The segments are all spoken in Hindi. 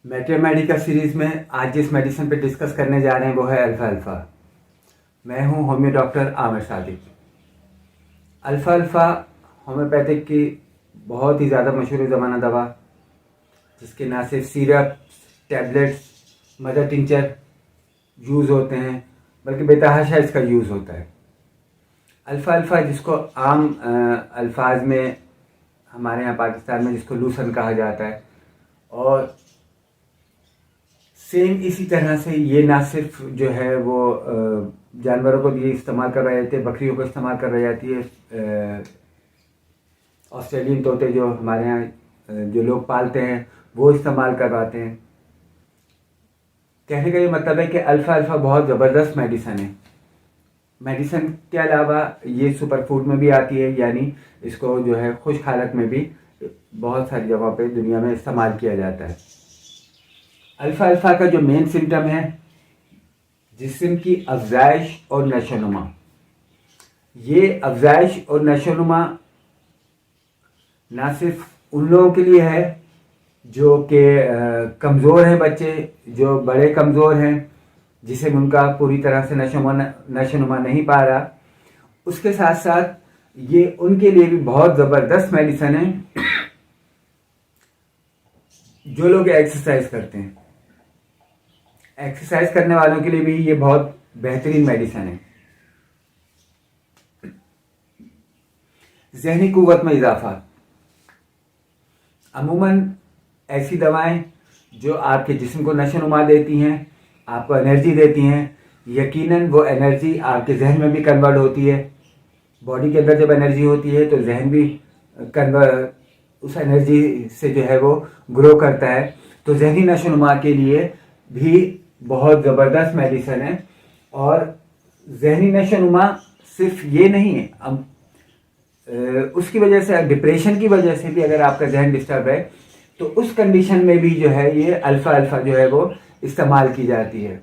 मैथमेटिका सीरीज में आज जिस मेडिसिन पे डिस्कस करने जा रहे हैं वो है अल्फा अल्फा। मैं हूं homeo doctor Aamir Sadiq. Alpha alpha homeopathic की बहुत ही ज़्यादा मशहूर ज़माना दवा, जिसके ना सिर्फ syrup, tablets, mother tincture use होते हैं बल्कि बेतहाशा इसका यूज़ होता है। अल्फा अल्फा जिसको आम अल्फाज में हमारे यहाँ पाकिस्तान में जिसको लूसन कहा जाता है, और सेम इसी तरह से ये ना सिर्फ जो है वो जानवरों को ये इस्तेमाल कर रहे थे, बकरियों को इस्तेमाल कर रही जाती है। ऑस्ट्रेलियन तोते जो हमारे यहाँ जो लोग पालते हैं वो इस्तेमाल करवाते हैं। कहने का ये मतलब है कि अल्फा अल्फा बहुत ज़बरदस्त मेडिसन है। मेडिसन के अलावा ये सुपर फूड में भी आती है, यानी इसको जो है खुश्क हालत में भी बहुत सारी जगहों पे दुनिया में इस्तेमाल किया जाता है। अल्फा अल्फा का जो मेन सिम्टम है जिस्म की अफजाइश और नशोनुमा। ये अफजाइश और नशोनुमा ना सिर्फ उन लोगों के लिए है जो कि कमज़ोर हैं, बच्चे जो बड़े कमज़ोर हैं जिसे उनका पूरी तरह से नशोनुमा नहीं पा रहा, उसके साथ साथ ये उनके लिए भी बहुत ज़बरदस्त मेडिसन है जो लोग एक्सरसाइज करते हैं। एक्सरसाइज करने वालों के लिए भी ये बहुत बेहतरीन मेडिसन है। ज़हनी कुव्वत में इजाफा। अमूमन ऐसी दवाएं जो आपके जिस्म को नशोनुमा देती हैं, आपको एनर्जी देती हैं, यकीनन वो एनर्जी आपके जहन में भी कन्वर्ट होती है। बॉडी के अंदर जब एनर्जी होती है तो जहन भी उस एनर्जी से जो है वो ग्रो करता है। तो जहनी नशोनुमा के लिए भी बहुत ज़बरदस्त मेडिसन है। और जहनी नशोनुमा सिर्फ ये नहीं है, उसकी वजह से, डिप्रेशन की वजह से भी अगर आपका जहन डिस्टर्ब है तो उस कंडीशन में भी जो है ये अल्फा अल्फा जो है वो इस्तेमाल की जाती है।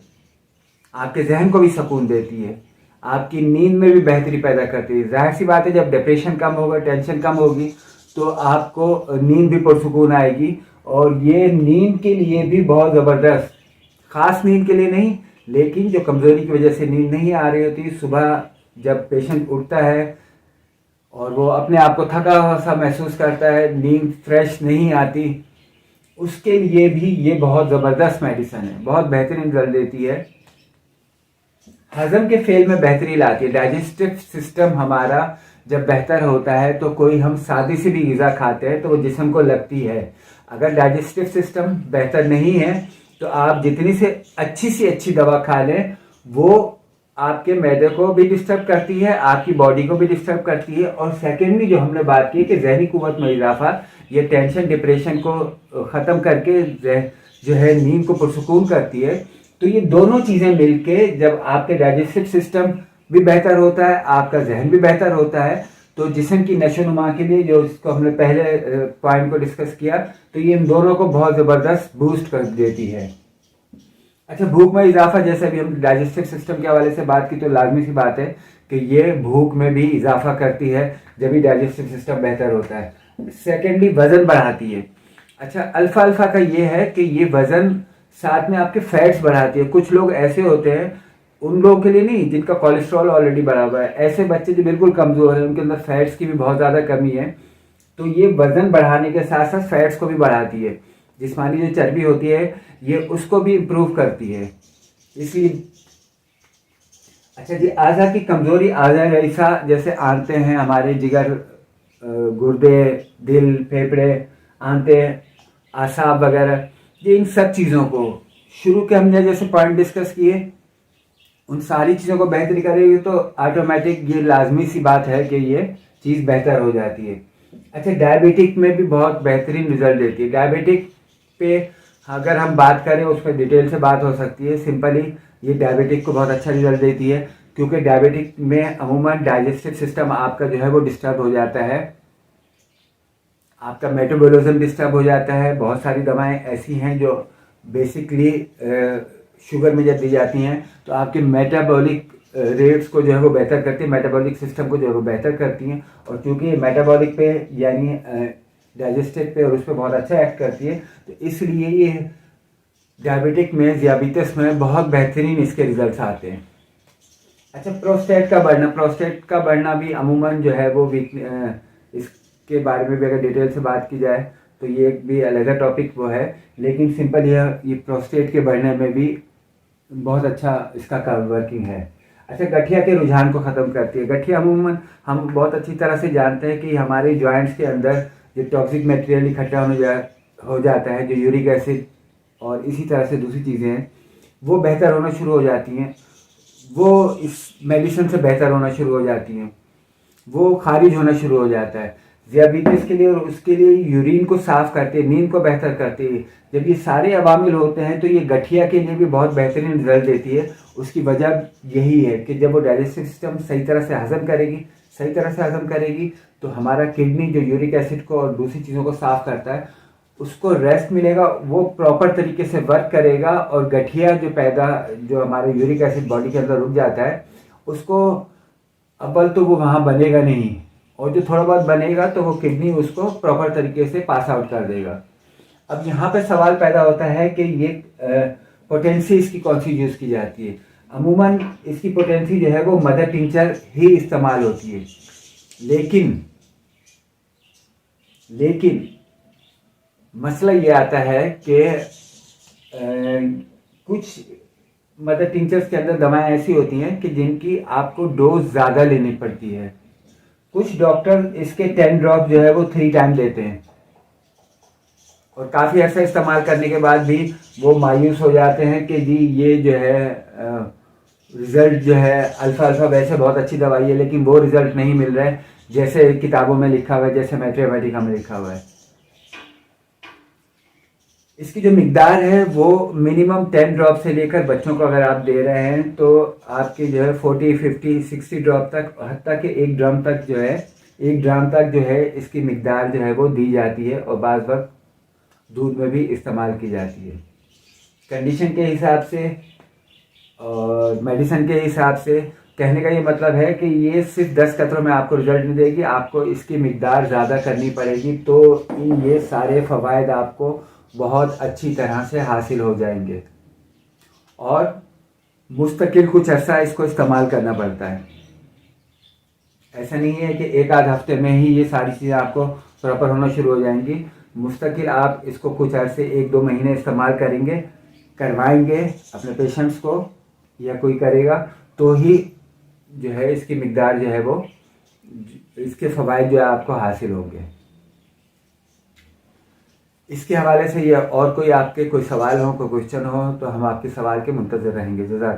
आपके जहन को भी सुकून देती है, आपकी नींद में भी बेहतरी पैदा करती है। जाहिर सी बात है, जब डिप्रेशन कम होगा, टेंशन कम होगी तो आपको नींद भी पुरसुकून आएगी। और ये नींद के लिए भी बहुत ज़बरदस्त, ख़ास नींद के लिए नहीं, लेकिन जो कमज़ोरी की वजह से नींद नहीं आ रही होती, सुबह जब पेशेंट उठता है और वो अपने आप को थका हुआ सा महसूस करता है, नींद फ्रेश नहीं आती, उसके लिए भी ये बहुत ज़बरदस्त मेडिसन है, बहुत बेहतरीन रिजल्ट देती है। हज़म के फेल में बेहतरी लाती है। डाइजेस्टिव सिस्टम हमारा जब बेहतर होता है तो कोई हम सादी सी भी ग़िज़ा खाते हैं तो वो जिस्म को लगती है। अगर डाइजेस्टिव सिस्टम बेहतर नहीं है तो आप जितनी से अच्छी दवा खा लें, वो आपके मैदे को भी डिस्टर्ब करती है, आपकी बॉडी को भी डिस्टर्ब करती है। और सेकेंडली जो हमने बात की कि जहनी कुव्वत में इजाफा, ये टेंशन डिप्रेशन को ख़त्म करके जो है नींद को पुरसुकून करती है। तो ये दोनों चीज़ें मिलके जब आपके डाइजेस्टिव सिस्टम भी बेहतर होता है, आपका जहन भी बेहतर होता है, तो जिस्म की नशोनुमा के लिए, जो इसको हमने पहले पॉइंट को डिस्कस किया, तो ये इन दोनों को बहुत ज़बरदस्त बूस्ट कर देती है। अच्छा, भूख में इजाफा, जैसे भी हम डाइजेस्टिव सिस्टम के हवाले से बात की, तो लाजमी सी बात है कि ये भूख में भी इजाफा करती है जब भी डाइजेस्टिव सिस्टम बेहतर होता है। सेकेंडली वज़न बढ़ाती है। अच्छा, अल्फा अल्फा का ये है कि ये वज़न साथ में आपके फैट्स बढ़ाती है। कुछ लोग ऐसे होते हैं, उन लोगों के लिए नहीं जिनका कोलेस्ट्रॉल ऑलरेडी बढ़ा हुआ है, ऐसे बच्चे जो बिल्कुल कमज़ोर हैं, उनके अंदर फैट्स की भी बहुत ज़्यादा कमी है, तो ये वज़न बढ़ाने के साथ साथ फैट्स को भी बढ़ाती है। जिस्मानी जो चर्बी होती है ये उसको भी इम्प्रूव करती है, इसलिए। अच्छा जी, आज़ा की कमज़ोरी, आज़ा जैसा जैसे आंतें हैं हमारे, जिगर, गुर्दे, दिल, फेफड़े, आंतें, आसाब वगैरह, ये इन सब चीज़ों को शुरू के हमने जैसे पॉइंट डिस्कस किए, उन सारी चीज़ों को बेहतरी करेगी तो ऑटोमेटिक ये लाजमी सी बात है कि ये चीज़ बेहतर हो जाती है। अच्छा, डायबिटिक में भी बहुत बेहतरीन रिजल्ट देती है। डायबिटिक पे अगर हम बात करें, उस पर डिटेल से बात हो सकती है। सिंपली ये डायबिटिक को बहुत अच्छा रिजल्ट देती है, क्योंकि डायबिटिक में अमूमन डाइजेस्टिव सिस्टम आपका जो है वो डिस्टर्ब हो जाता है, आपका मेटाबॉलिज्म डिस्टर्ब हो जाता है। बहुत सारी दवाएं ऐसी हैं जो बेसिकली शुगर में जब दी जाती हैं तो आपके मेटाबॉलिक रेट्स को जो है वो बेहतर करती है, मेटाबॉलिक सिस्टम को जो है वो बेहतर करती हैं। और चूँकि मेटाबॉलिक पे यानी डाइजेस्टिव पे और उस पर बहुत अच्छा एक्ट करती है, तो इसलिए ये डायबिटिक में, ज़ियाबीतस में बहुत बेहतरीन इसके रिजल्ट्स आते हैं। अच्छा, प्रोस्टेट का बढ़ना भी अमूमन जो है वो इसके बारे में भी अगर डिटेल से बात की जाए तो ये एक भी अलग टॉपिक वो है, लेकिन सिंपल ये प्रोस्टेट के बढ़ने में भी बहुत अच्छा इसका वर्किंग है। अच्छा, गठिया के रुझान को ख़त्म करती है। गठिया अमूमन हम बहुत अच्छी तरह से जानते हैं कि हमारे जॉइंट्स के अंदर जो टॉक्सिक मटेरियल इकट्ठा हो जाता है, जो यूरिक एसिड और इसी तरह से दूसरी चीज़ें हैं, वो बेहतर होना शुरू हो जाती हैं, वो इस मेडिसिन से बेहतर होना शुरू हो जाती हैं, वो खारिज होना शुरू हो जाता है। ज़ियाबीतस के लिए और उसके लिए यूरिन को साफ करती है, नींद को बेहतर करती है। जब ये सारे अवामिल होते हैं तो ये गठिया के लिए भी बहुत बेहतरीन रिजल्ट देती है। उसकी वजह यही है कि जब वो डाइजेस्टिव सिस्टम सही तरह से हजम करेगी तो हमारा किडनी जो यूरिक एसिड को और दूसरी चीज़ों को साफ करता है, उसको रेस्ट मिलेगा, वो प्रॉपर तरीके से वर्क करेगा और गठिया जो हमारे यूरिक एसिड बॉडी के अंदर रुक जाता है, उसको अव्वल तो वो वहाँ बनेगा नहीं, और जो थोड़ा बहुत बनेगा तो वो किडनी उसको प्रॉपर तरीके से पास आउट कर देगा। अब यहाँ पे सवाल पैदा होता है कि ये पोटेंसी इसकी कौन सी यूज़ की जाती है। अमूमन इसकी पोटेंसी जो है वो मदर टिंचर ही इस्तेमाल होती है, लेकिन मसला ये आता है कि कुछ मदर टिंचर्स के अंदर दवाएं ऐसी होती हैं कि जिनकी आपको डोज ज़्यादा लेनी पड़ती है। कुछ डॉक्टर इसके 10 ड्रॉप जो है वो 3 टाइम देते हैं, और काफ़ी अर्सा इस्तेमाल करने के बाद भी वो मायूस हो जाते हैं कि जी ये जो है रिज़ल्ट जो है अल्फ़ा वैसे बहुत अच्छी दवाई है, लेकिन वो रिज़ल्ट नहीं मिल रहा है जैसे किताबों में लिखा हुआ है, जैसे मैथमेटिका में लिखा हुआ है। इसकी जो मिकदार है वो मिनिमम 10 ड्रॉप से लेकर, बच्चों को अगर आप दे रहे हैं तो आपकी जो है 40, 50, 60 ड्रॉप तक, हत्ता कि 1 ड्रम तक जो है इसकी मिकदार जो है वो दी जाती है, और बाज़ वक्त दूध में भी इस्तेमाल की जाती है। कंडीशन के हिसाब से और मेडिसिन के हिसाब से कहने का ये मतलब है कि ये सिर्फ 10 कतरों में आपको रिजल्ट नहीं देगी, आपको इसकी मिकदार ज़्यादा करनी पड़ेगी, तो ये सारे फ़वाइद आपको बहुत अच्छी तरह से हासिल हो जाएंगे, और मुस्तकिल कुछ अर्सा इसको इस्तेमाल करना पड़ता है। ऐसा नहीं है कि एक आध हफ्ते में ही ये सारी चीज़ें आपको प्रॉपर होना शुरू हो जाएंगी। मुस्तकिल आप इसको कुछ अर्से 1-2 महीने इस्तेमाल करवाएंगे अपने पेशेंट्स को, या कोई करेगा, तो ही जो है इसकी मिकदार जो है वो, इसके फ़वाइद जो है आपको हासिल होंगे। इसके हवाले से या और कोई आपके कोई सवाल हो, कोई क्वेश्चन हो, तो हम आपके सवाल के मुंतज़िर रहेंगे। जज़ाक